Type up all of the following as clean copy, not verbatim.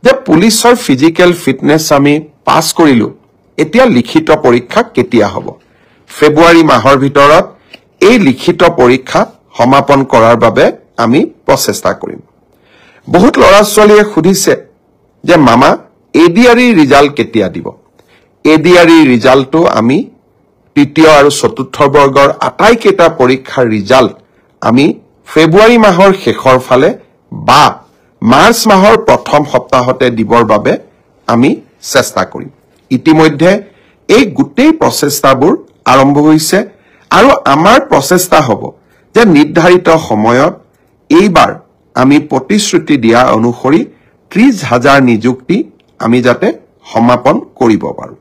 যে পুলিচৰ physical fitness আমি পাস কৰিলো এতিয়া লিখিত পৰীক্ষা কেতিয়া হ'ব ফেব্ৰুৱাৰী মাহৰ ভিতৰত এই লিখিত পৰীক্ষা সমাপন কৰাৰ বাবে আমি প্ৰচেষ্টা কৰিম বহুত লৰা ছোৱালীয়ে সুধিছে যে মামা এডিআৰই ৰিজাল্ট কেতিয়া দিব এডিআৰই ৰিজাল্টটো আমি তৃতীয় আৰু চতুৰ্থ বৰ্গৰ আটাইকেইটা পৰীক্ষাৰ ৰিজাল্ট আমি ফেব্ৰুৱাৰী মাহৰ শেষৰ ফালে বা মাৰ্চ মাহৰ প্ৰথম সপ্তাহতে দিবৰ বাবে আমি চেষ্টা কৰিম ইতিমধ্যে এই গোটেই প্ৰচেষ্টাবোৰ আৰম্ভ হৈছে আৰু আমাৰ প্ৰচেষ্টা হ'ব যে নিৰ্ধাৰিত সময়ত এইবাৰ আমি প্ৰতিশ্ৰুতি দিয়া অনুসৰি ৩০,০০০ নিযুক্তি আমি যাতে সমাপন কৰিব পাৰো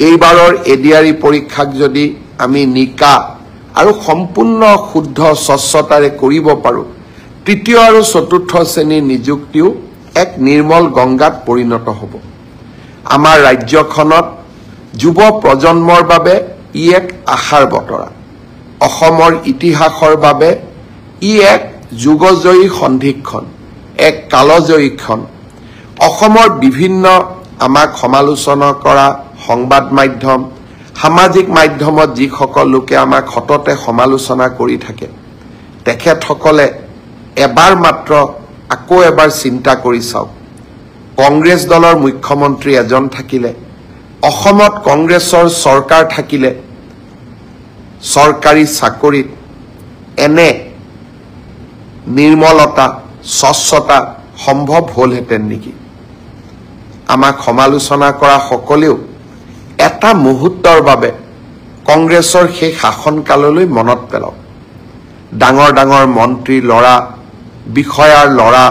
এইবাৰৰ এডিআৰই পৰীক্ষাক যদি আমি নিকা আৰু সম্পূৰ্ণ শুদ্ধ স্বচ্ছতাৰে কৰিব পাৰো তৃতীয় আৰু চতুৰ্থ শ্ৰেণীৰ নিযুক্তিও এক নিৰ্মল গংগাত পৰিণত হ'ব আমাৰ ৰাজ্যখনত যুৱ প্ৰজন্মৰ বাবে ই এক আশাৰ বতৰা অসমৰ ইতিহাসৰ বাবে ই এক যুগজয়ী সন্ধিক্ষণ এক কালজয়ী ক্ষণ অসমৰ বিভিন্ন আমাক সমালোচনা কৰা সংবাদ মাধ্যম সামাজিক মাধ্যমত যিসকল লোকে আমাক সততে সমালোচনা কৰি থাকে তেখেতসকলে এবাৰ মাত্ৰ আকৌ এবাৰ চিন্তা কৰি চাওক কংগ্ৰেছ দলৰ মুখ্যমন্ত্ৰী এজন থাকিলে অসমত কংগ্ৰেছৰ চৰকাৰ থাকিলে চৰকাৰী চাকৰিত এনে নিৰ্মলতা স্বচ্ছতা সম্ভৱ হ'লহেঁতেন নেকি আমাক সমালোচনা কৰা সকলেও এটা মুহূৰ্তৰ বাবে কংগ্ৰেছৰ সেই শাসনকাললৈ মনত পেলাওক ডাঙৰ ডাঙৰ মন্ত্ৰী লৰা বিষয়াৰ লৰা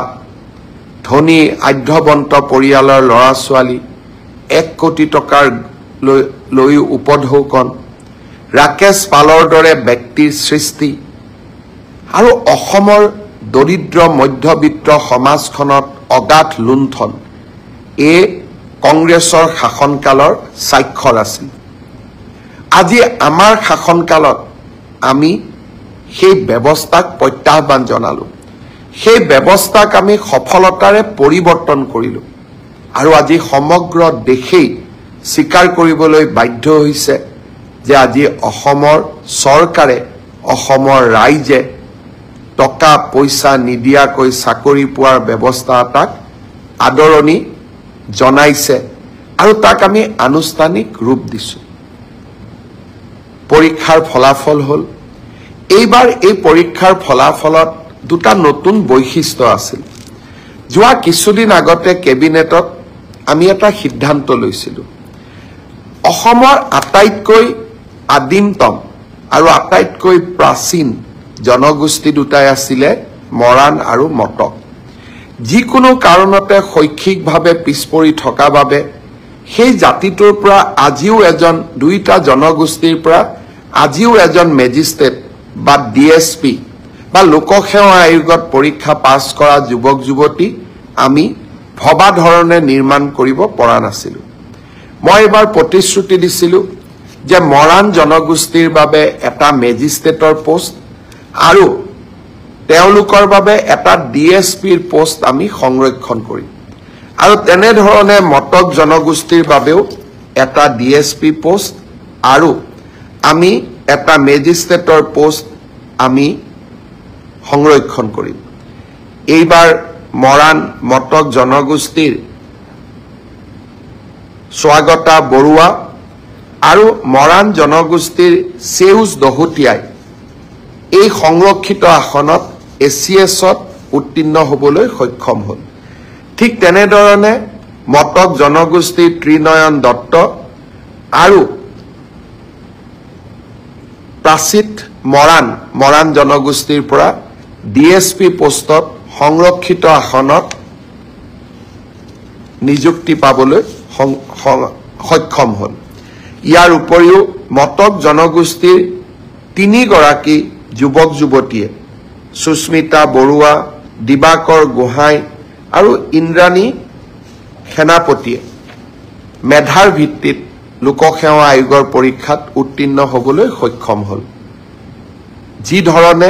ধনী আধ্যবন্ত পৰিয়ালৰ লৰা ছোৱালী 1 কোটি টকাৰ লৈ উপঢৌকন ৰাকেশ পালৰ দৰে ব্যক্তিৰ সৃষ্টি আৰু অসমৰ দৰিদ্ৰ মধ্যবিত্ত সমাজখনত অগাধ লুণ্ঠন এই কংগ্ৰেছৰ শাসনকালৰ স্বাক্ষৰ আছিল আজি আমাৰ শাসনকালত আমি সেই ব্যৱস্থাক প্ৰত্যাহ্বান জনালো সেই ব্যৱস্থাক আমি সফলতাৰে পৰিৱৰ্তন কৰিলো আৰু আজি সমগ্ৰ দেশেই স্বীকাৰ কৰিবলৈ বাধ্য হৈছে যে আজি অসমৰ চৰকাৰে অসমৰ ৰাইজে টকা পইচা নিদিয়াকৈ চাকৰি পোৱাৰ ব্যৱস্থা এটাক আদৰণি জনাইছে আৰু তাক আমি আনুষ্ঠানিক ৰূপ দিছো পৰীক্ষাৰ ফলাফল হল এইবাৰ এই পৰীক্ষাৰ ফলাফলত দুটা নতুন বৈশিষ্ট্য আছিল যোৱা কিছুদিন আগতে কেবিনেটত আমি এটা সিদ্ধান্ত লৈছিলো অসমৰ আটাইতকৈ আদিমতম আৰু আটাইতকৈ প্ৰাচীন জনগোষ্ঠী দুটাই আছিলে মৰাণ আৰু মটক যিকোনো কাৰণতে শৈক্ষিকভাৱে পিছপৰি থকা বাবে সেই জাতিটোৰ পৰা আজিও এজন দুইটা জনগোষ্ঠীৰ পৰা আজিও এজন মেজিষ্ট্ৰেট বা ডিএসপি বা লোকসেৱা আয়োগত পৰীক্ষা পাছ কৰা যুৱক যুৱতী আমি ভবা ধৰণে নিৰ্মাণ কৰিব পৰা নাছিলো মই এবাৰ প্ৰতিশ্ৰুতি দিছিলো যে মৰাণ জনগোষ্ঠীৰ বাবে এটা মেজিষ্ট্ৰেটৰ পোষ্ট আৰু তেওঁলোকৰ বাবে এটা ডিএসপিৰ পোষ্ট আমি সংৰক্ষণ কৰিম আৰু তেনে ধৰণে মটক জনগোষ্ঠীৰ বাবেও এটা ডিএসপি পোষ্ট আৰু আমি এটা মেজিষ্ট্ৰেটৰ পোষ্ট আমি সংৰক্ষণ কৰিম এইবাৰ মৰাণ মটক জনগোষ্ঠীৰ স্বাগতা বৰুৱা আৰু মৰাণ জনগোষ্ঠীৰ সেউজ দহতিয়াই এই সংৰক্ষিত আসনত এছিএছত উত্তীৰ্ণ হ'বলৈ সক্ষম হ'ল ঠিক তেনেধৰণে মটক জনগোষ্ঠীৰ ত্ৰিনয়ন দত্ত আৰু প্ৰাচিত মৰাণ জনগোষ্ঠীৰ পৰা ডিএসপি পোষ্টত সংৰক্ষিত আসনত নিযুক্তি পাবলৈ সক্ষম হ'ল ইয়াৰ উপৰিও মটক জনগোষ্ঠীৰ 3 গৰাকী যুৱক যুৱতীয়ে সুস্মিতা বৰুৱা দিবাকৰ গোহাঁই আৰু ইন্দ্ৰাণী সেনাপতিয়ে মেধাৰ ভিত্তিত লোকসেৱা আয়োগৰ পৰীক্ষাত উত্তীৰ্ণ হ'বলৈ সক্ষম হ'ল যি ধৰণে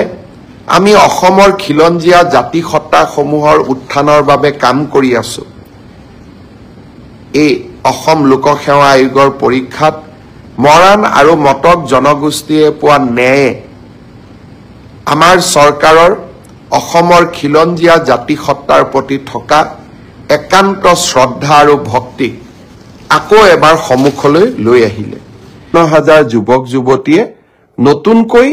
আমি অসমৰ খিলঞ্জীয়া জাতি সত্তাসমূহৰ উত্থানৰ বাবে কাম কৰি আছো এই অসম লোকসেৱা আয়োগৰ পৰীক্ষাত মৰাণ আৰু মটক জনগোষ্ঠীয়ে পোৱা ন্যায়ে আমাৰ চৰকাৰৰ অসমৰ খিলঞ্জীয়া জাতিসত্তাৰ প্ৰতি থকা একান্ত শ্ৰদ্ধা আৰু ভক্তিক আকৌ এবাৰ সন্মুখলৈ লৈ আহিলে। 9,000 যুৱক যুৱতীয়ে নতুনকৈ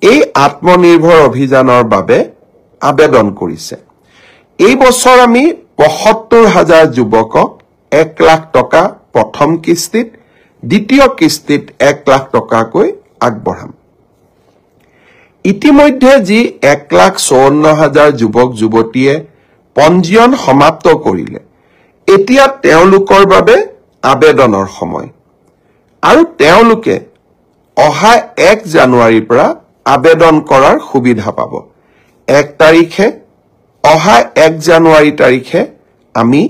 এই আত্মনিৰ্ভৰ অভিযানৰ বাবে আবেদন কৰিছে। এই বছৰ আমি ৭৫,000 যুৱকক 1 লাখ টকা প্ৰথম কিস্তিত, দ্বিতীয় কিস্তিত 1 লাখ টকাকৈ আগবঢ়াম। ইতিমধ্যে যি 1,54,000 যুৱক যুৱতীয়ে পঞ্জীয়ন সমাপ্ত কৰিলে, এতিয়া তেওঁলোকৰ বাবে আবেদনৰ সময় আৰু তেওঁলোকে অহা 1 জানুৱাৰীৰ পৰা আবেদন কৰাৰ সুবিধা পাব। 1 তাৰিখে অহা 1 জানুৱাৰী তাৰিখে আমি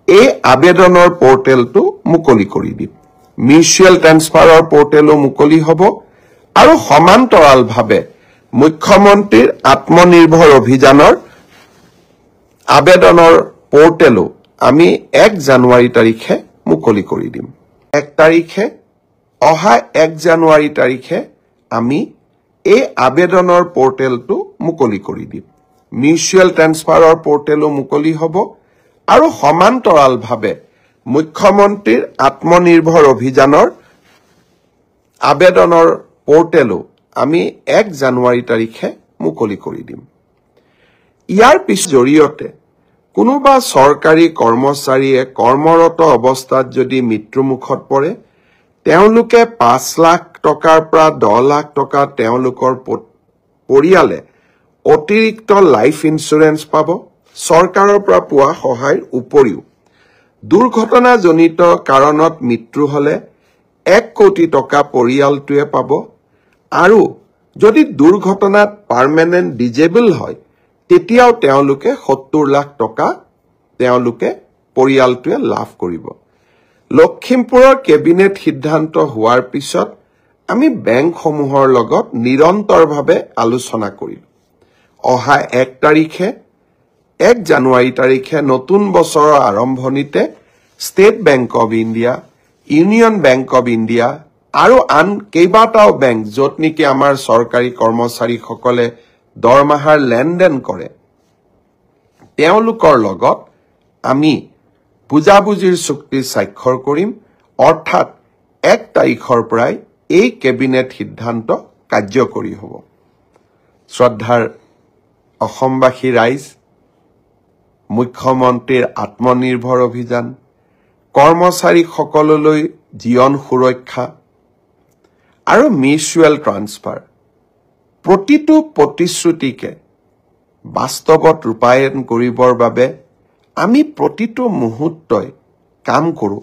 এই আবেদনৰ পোৰ্টেলটো মুকলি কৰি দিম। মিউচুৱেল ট্ৰেন্সফাৰৰ পোৰ্টেলো মুকলি হ'ব আৰু সমান্তৰালভাৱে মুখ্যমন্ত্ৰীৰ আত্মনিৰ্ভৰ অভিযানৰ আবেদনৰ পোৰ্টেলো আমি 1 জানুৱাৰী তাৰিখে মুকলি কৰি দিম। 1 তাৰিখে অহা 1 জানুৱাৰী তাৰিখে আমি এই আবেদনৰ পোৰ্টেলটো মুকলি কৰি দিম। মিউচুৱেল ট্ৰেন্সফাৰৰ পোৰ্টেলো মুকলি হ'ব আৰু সমান্তৰালভাৱে মুখ্যমন্ত্ৰীৰ আত্মনিৰ্ভৰ অভিযানৰ আবেদনৰ পোৰ্টেলো আমি 1 জানুৱাৰী তাৰিখে মুকলি কৰি দিম। ইয়াৰ জৰিয়তে কোনোবা চৰকাৰী কৰ্মচাৰীয়ে কৰ্মৰত অৱস্থাত যদি মৃত্যুমুখত পৰে, তেওঁলোকে 5 লাখ টকাৰ পৰা 10 লাখ টকা তেওঁলোকৰ পৰিয়ালে অতিৰিক্ত লাইফ ইন্সুৰেন্স পাব। চৰকাৰৰ পৰা পোৱা সহায়ৰ উপৰিও দুৰ্ঘটনাজনিত কাৰণত মৃত্যু হলে 1 কোটি টকা পৰিয়ালটোৱে পাব আৰু যদি দুৰ্ঘটনাত পাৰ্মানেন্ট ডিজেবল হয় তেতিয়াও তেওঁলোকে 70 লাখ টকা তেওঁলোকে পৰিয়ালটোৱে লাভ কৰিব। লখিমপুৰৰ কেবিনেট সিদ্ধান্ত হোৱাৰ পিছত আমি বেংকসমূহৰ লগত নিৰন্তৰভাৱে আলোচনা কৰিলো। অহা 1 তাৰিখে 1 জানুৱাৰী তাৰিখে নতুন বছৰৰ আৰম্ভণিতে state bank of India, union bank of India আৰু আন কেইবাটাও বেংক য'ত নেকি আমাৰ চৰকাৰী কৰ্মচাৰীসকলে দৰমহাৰ লেনদেন কৰে, তেওঁলোকৰ লগত আমি বুজাবুজিৰ চুক্তি স্বাক্ষৰ কৰিম। অৰ্থাৎ 1 তাৰিখৰ পৰাই এই কেবিনেট সিদ্ধান্ত কাৰ্যকৰী হ'ব। শ্ৰদ্ধাৰ অসমবাসী ৰাইজ, মুখ্যমন্ত্ৰীৰ আত্মনিৰ্ভৰ অভিযান, কৰ্মচাৰীসকললৈ জীৱন সুৰক্ষা আৰু মিউচুৱেল ট্ৰান্সফাৰ প্ৰতিটো প্ৰতিশ্ৰুতিকে বাস্তৱত ৰূপায়ণ কৰিবৰ বাবে আমি প্ৰতিটো মুহূৰ্তই কাম কৰোঁ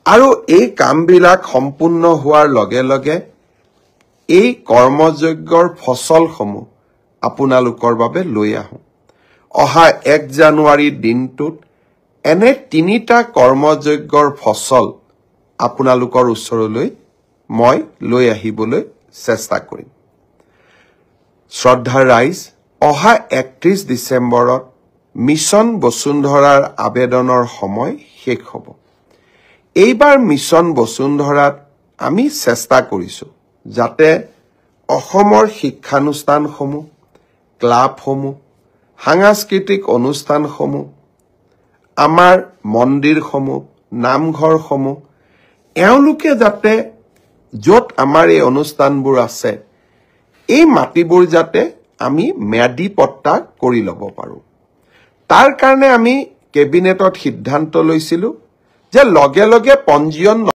আৰু এই কামবিলাক সম্পূৰ্ণ হোৱাৰ লগে লগে এই কৰ্মযজ্ঞৰ ফচলসমূহ আপোনালোকৰ বাবে লৈ আহোঁ। অহা 1 জানুৱাৰীৰ দিনটোত এনে 3টা কৰ্মযজ্ঞৰ ফচল আপোনালোকৰ ওচৰলৈ মই লৈ আহিবলৈ চেষ্টা কৰিম। শ্ৰদ্ধাৰ ৰাইজ, অহা 31 ডিচেম্বৰত মিছন বসুন্ধৰাৰ আবেদনৰ সময় শেষ হ'ব। এইবাৰ মিছন বসুন্ধৰাত আমি চেষ্টা কৰিছো যাতে অসমৰ শিক্ষানুষ্ঠানসমূহ, ক্লাবসমূহ, সাংস্কৃতিক অনুষ্ঠানসমূহ, আমাৰ মন্দিৰসমূহ, নামঘৰসমূহ, এওঁলোকে যাতে য'ত আমাৰ এই অনুষ্ঠানবোৰ আছে এই মাটিবোৰ যাতে আমি ম্যাদী পট্টা কৰি ল'ব পাৰোঁ। তাৰ কাৰণে আমি কেবিনেটত সিদ্ধান্ত লৈছিলোঁ যে লগে লগে পঞ্জীয়ন